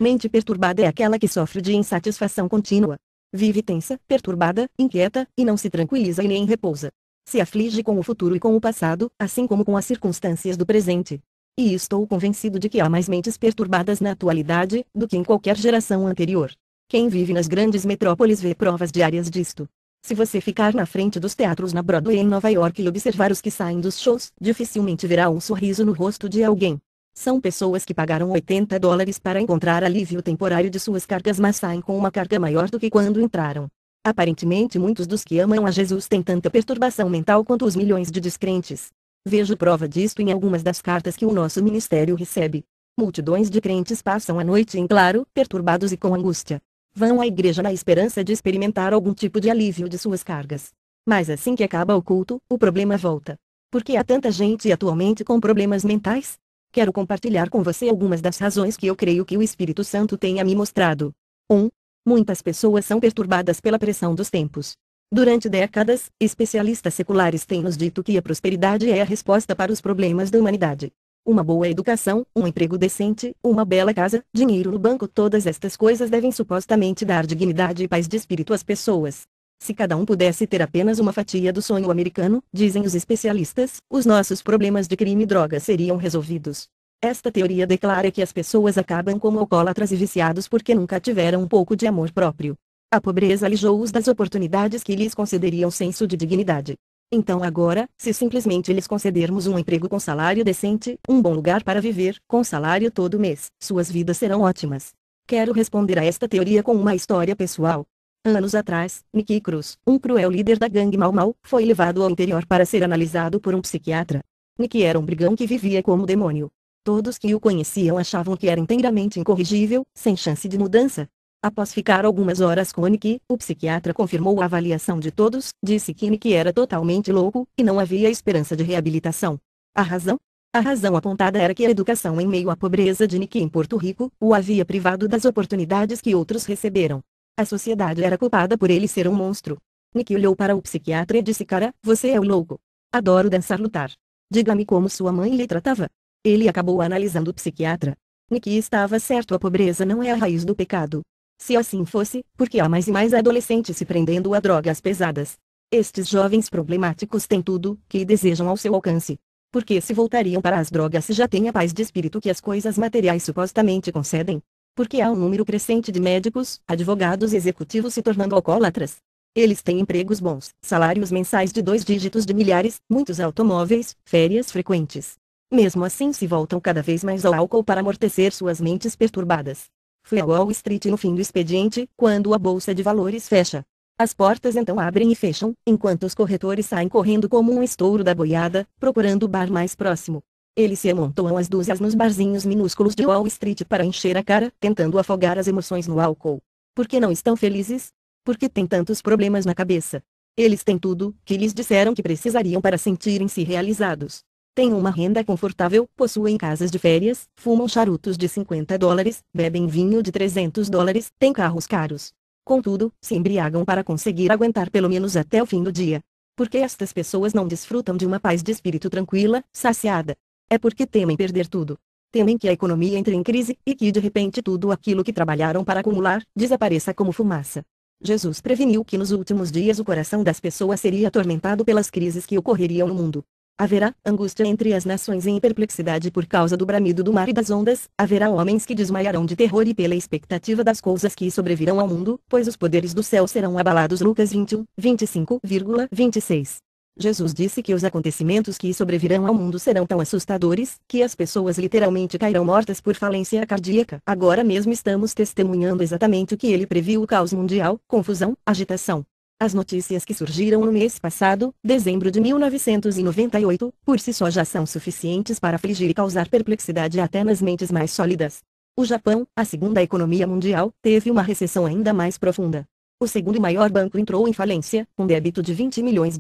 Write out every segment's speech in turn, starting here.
Mente perturbada é aquela que sofre de insatisfação contínua. Vive tensa, perturbada, inquieta, e não se tranquiliza e nem repousa. Se aflige com o futuro e com o passado, assim como com as circunstâncias do presente. E estou convencido de que há mais mentes perturbadas na atualidade, do que em qualquer geração anterior. Quem vive nas grandes metrópoles vê provas diárias disto. Se você ficar na frente dos teatros na Broadway em Nova York e observar os que saem dos shows, dificilmente verá um sorriso no rosto de alguém. São pessoas que pagaram $80 para encontrar alívio temporário de suas cargas, mas saem com uma carga maior do que quando entraram. Aparentemente muitos dos que amam a Jesus têm tanta perturbação mental quanto os milhões de descrentes. Vejo prova disto em algumas das cartas que o nosso ministério recebe. Multidões de crentes passam a noite em claro, perturbados e com angústia. Vão à igreja na esperança de experimentar algum tipo de alívio de suas cargas. Mas assim que acaba o culto, o problema volta. Por que há tanta gente atualmente com problemas mentais? Quero compartilhar com você algumas das razões que eu creio que o Espírito Santo tenha me mostrado. 1. Muitas pessoas são perturbadas pela pressão dos tempos. Durante décadas, especialistas seculares têm nos dito que a prosperidade é a resposta para os problemas da humanidade. Uma boa educação, um emprego decente, uma bela casa, dinheiro no banco, todas estas coisas devem supostamente dar dignidade e paz de espírito às pessoas. Se cada um pudesse ter apenas uma fatia do sonho americano, dizem os especialistas, os nossos problemas de crime e droga seriam resolvidos. Esta teoria declara que as pessoas acabam como alcoólatras e viciados porque nunca tiveram um pouco de amor próprio. A pobreza alijou-os das oportunidades que lhes concederiam senso de dignidade. Então agora, se simplesmente lhes concedermos um emprego com salário decente, um bom lugar para viver, com salário todo mês, suas vidas serão ótimas. Quero responder a esta teoria com uma história pessoal. Anos atrás, Nicky Cruz, um cruel líder da gangue Mau Mau, foi levado ao interior para ser analisado por um psiquiatra. Nicky era um brigão que vivia como demônio. Todos que o conheciam achavam que era inteiramente incorrigível, sem chance de mudança. Após ficar algumas horas com Nicky, o psiquiatra confirmou a avaliação de todos, disse que Nicky era totalmente louco, e não havia esperança de reabilitação. A razão? A razão apontada era que a educação em meio à pobreza de Nicky em Porto Rico, o havia privado das oportunidades que outros receberam. A sociedade era culpada por ele ser um monstro. Nicky olhou para o psiquiatra e disse: cara, você é o louco. Adoro dançar lutar. Diga-me como sua mãe lhe tratava. Ele acabou analisando o psiquiatra. Nicky estava certo, a pobreza não é a raiz do pecado. Se assim fosse, por que há mais e mais adolescentes se prendendo a drogas pesadas? Estes jovens problemáticos têm tudo que desejam ao seu alcance. Por que se voltariam para as drogas se já têm a paz de espírito que as coisas materiais supostamente concedem? Porque há um número crescente de médicos, advogados e executivos se tornando alcoólatras. Eles têm empregos bons, salários mensais de 2 dígitos de milhares, muitos automóveis, férias frequentes. Mesmo assim se voltam cada vez mais ao álcool para amortecer suas mentes perturbadas. Fui a Wall Street no fim do expediente, quando a bolsa de valores fecha. As portas então abrem e fecham, enquanto os corretores saem correndo como um estouro da boiada, procurando o bar mais próximo. Eles se amontoam às dúzias nos barzinhos minúsculos de Wall Street para encher a cara, tentando afogar as emoções no álcool. Por que não estão felizes? Porque têm tantos problemas na cabeça. Eles têm tudo que lhes disseram que precisariam para sentirem-se realizados. Têm uma renda confortável, possuem casas de férias, fumam charutos de $50, bebem vinho de $300, têm carros caros. Contudo, se embriagam para conseguir aguentar pelo menos até o fim do dia. Por que estas pessoas não desfrutam de uma paz de espírito tranquila, saciada? É porque temem perder tudo. Temem que a economia entre em crise, e que de repente tudo aquilo que trabalharam para acumular, desapareça como fumaça. Jesus preveniu que nos últimos dias o coração das pessoas seria atormentado pelas crises que ocorreriam no mundo. Haverá angústia entre as nações em perplexidade por causa do bramido do mar e das ondas, haverá homens que desmaiarão de terror e pela expectativa das coisas que sobrevirão ao mundo, pois os poderes do céu serão abalados. Lucas 21, 25,26. Jesus disse que os acontecimentos que sobrevirão ao mundo serão tão assustadores, que as pessoas literalmente cairão mortas por falência cardíaca. Agora mesmo estamos testemunhando exatamente o que ele previu: o caos mundial, confusão, agitação. As notícias que surgiram no mês passado, dezembro de 1998, por si só já são suficientes para afligir e causar perplexidade até nas mentes mais sólidas. O Japão, a segunda economia mundial, teve uma recessão ainda mais profunda. O segundo maior banco entrou em falência, com débito de $20 milhões.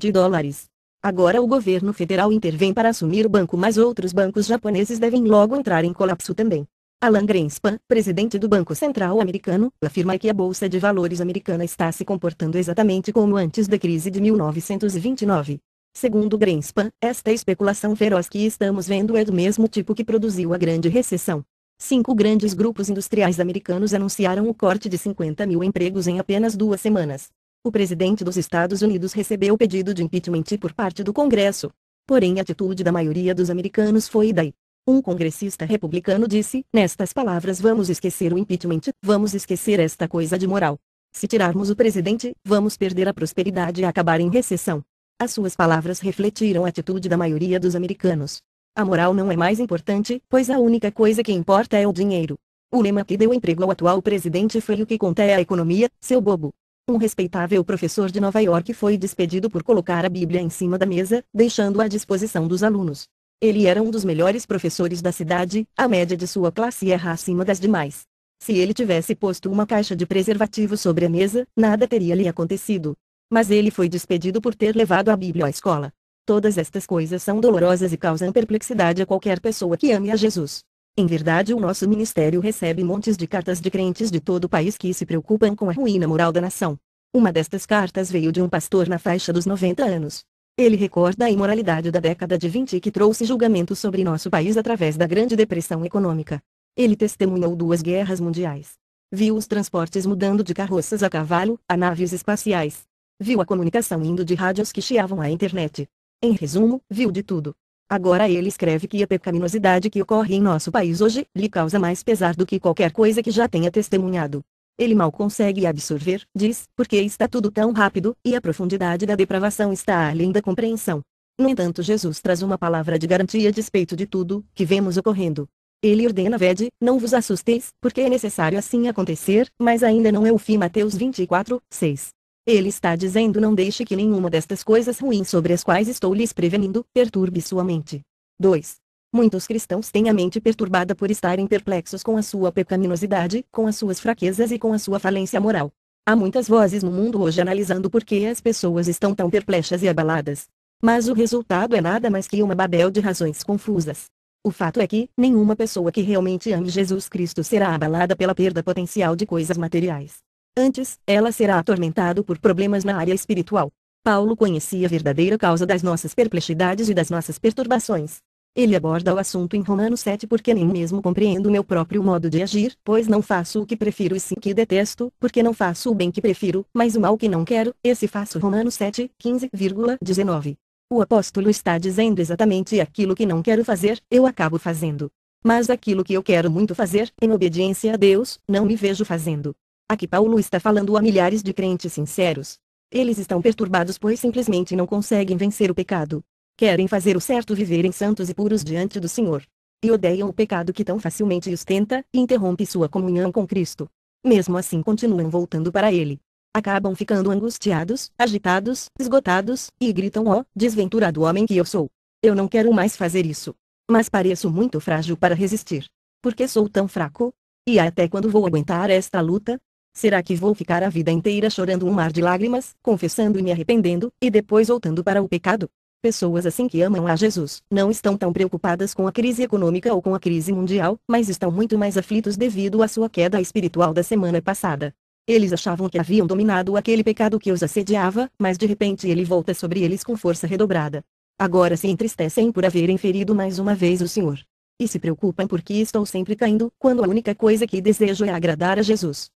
Agora o governo federal intervém para assumir o banco, mas outros bancos japoneses devem logo entrar em colapso também. Alan Greenspan, presidente do Banco Central americano, afirma que a Bolsa de Valores americana está se comportando exatamente como antes da crise de 1929. Segundo Greenspan, esta especulação feroz que estamos vendo é do mesmo tipo que produziu a Grande Recessão. 5 grandes grupos industriais americanos anunciaram o corte de 50 mil empregos em apenas 2 semanas. O presidente dos Estados Unidos recebeu o pedido de impeachment por parte do Congresso. Porém, a atitude da maioria dos americanos foi daí. Um congressista republicano disse, nestas palavras: vamos esquecer o impeachment, vamos esquecer esta coisa de moral. Se tirarmos o presidente, vamos perder a prosperidade e acabar em recessão. As suas palavras refletiram a atitude da maioria dos americanos. A moral não é mais importante, pois a única coisa que importa é o dinheiro. O lema que deu emprego ao atual presidente foi: o que conta é a economia, seu bobo. Um respeitável professor de Nova York foi despedido por colocar a Bíblia em cima da mesa, deixando-a à disposição dos alunos. Ele era um dos melhores professores da cidade, a média de sua classe era acima das demais. Se ele tivesse posto uma caixa de preservativo sobre a mesa, nada teria lhe acontecido. Mas ele foi despedido por ter levado a Bíblia à escola. Todas estas coisas são dolorosas e causam perplexidade a qualquer pessoa que ame a Jesus. Em verdade, o nosso ministério recebe montes de cartas de crentes de todo o país que se preocupam com a ruína moral da nação. Uma destas cartas veio de um pastor na faixa dos 90 anos. Ele recorda a imoralidade da década de 20 que trouxe julgamento sobre nosso país através da Grande Depressão Econômica. Ele testemunhou 2 guerras mundiais. Viu os transportes mudando de carroças a cavalo, a navios espaciais. Viu a comunicação indo de rádios que chiavam à internet. Em resumo, viu de tudo. Agora ele escreve que a pecaminosidade que ocorre em nosso país hoje lhe causa mais pesar do que qualquer coisa que já tenha testemunhado. Ele mal consegue absorver, diz, porque está tudo tão rápido, e a profundidade da depravação está além da compreensão. No entanto, Jesus traz uma palavra de garantia a despeito de tudo que vemos ocorrendo. Ele ordena: vede, não vos assusteis, porque é necessário assim acontecer, mas ainda não é o fim. Mateus 24, 6. Ele está dizendo: não deixe que nenhuma destas coisas ruins sobre as quais estou lhes prevenindo, perturbe sua mente. 2. Muitos cristãos têm a mente perturbada por estarem perplexos com a sua pecaminosidade, com as suas fraquezas e com a sua falência moral. Há muitas vozes no mundo hoje analisando por que as pessoas estão tão perplexas e abaladas. Mas o resultado é nada mais que uma babel de razões confusas. O fato é que, nenhuma pessoa que realmente ame Jesus Cristo será abalada pela perda potencial de coisas materiais. Antes, ela será atormentada por problemas na área espiritual. Paulo conhecia a verdadeira causa das nossas perplexidades e das nossas perturbações. Ele aborda o assunto em Romanos 7: porque nem mesmo compreendo o meu próprio modo de agir, pois não faço o que prefiro e sim o que detesto, porque não faço o bem que prefiro, mas o mal que não quero, esse faço. Romanos 7, 15,19. O apóstolo está dizendo exatamente aquilo que não quero fazer, eu acabo fazendo. Mas aquilo que eu quero muito fazer, em obediência a Deus, não me vejo fazendo. Aqui Paulo está falando a milhares de crentes sinceros. Eles estão perturbados pois simplesmente não conseguem vencer o pecado. Querem fazer o certo, viverem santos e puros diante do Senhor. E odeiam o pecado que tão facilmente os tenta e interrompe sua comunhão com Cristo. Mesmo assim continuam voltando para Ele. Acabam ficando angustiados, agitados, esgotados, e gritam: ó, desventurado homem que eu sou! Eu não quero mais fazer isso. Mas pareço muito frágil para resistir. Por que sou tão fraco? E até quando vou aguentar esta luta? Será que vou ficar a vida inteira chorando um mar de lágrimas, confessando e me arrependendo, e depois voltando para o pecado? Pessoas assim que amam a Jesus não estão tão preocupadas com a crise econômica ou com a crise mundial, mas estão muito mais aflitos devido à sua queda espiritual da semana passada. Eles achavam que haviam dominado aquele pecado que os assediava, mas de repente ele volta sobre eles com força redobrada. Agora se entristecem por haverem ferido mais uma vez o Senhor. E se preocupam porque estou sempre caindo, quando a única coisa que desejo é agradar a Jesus.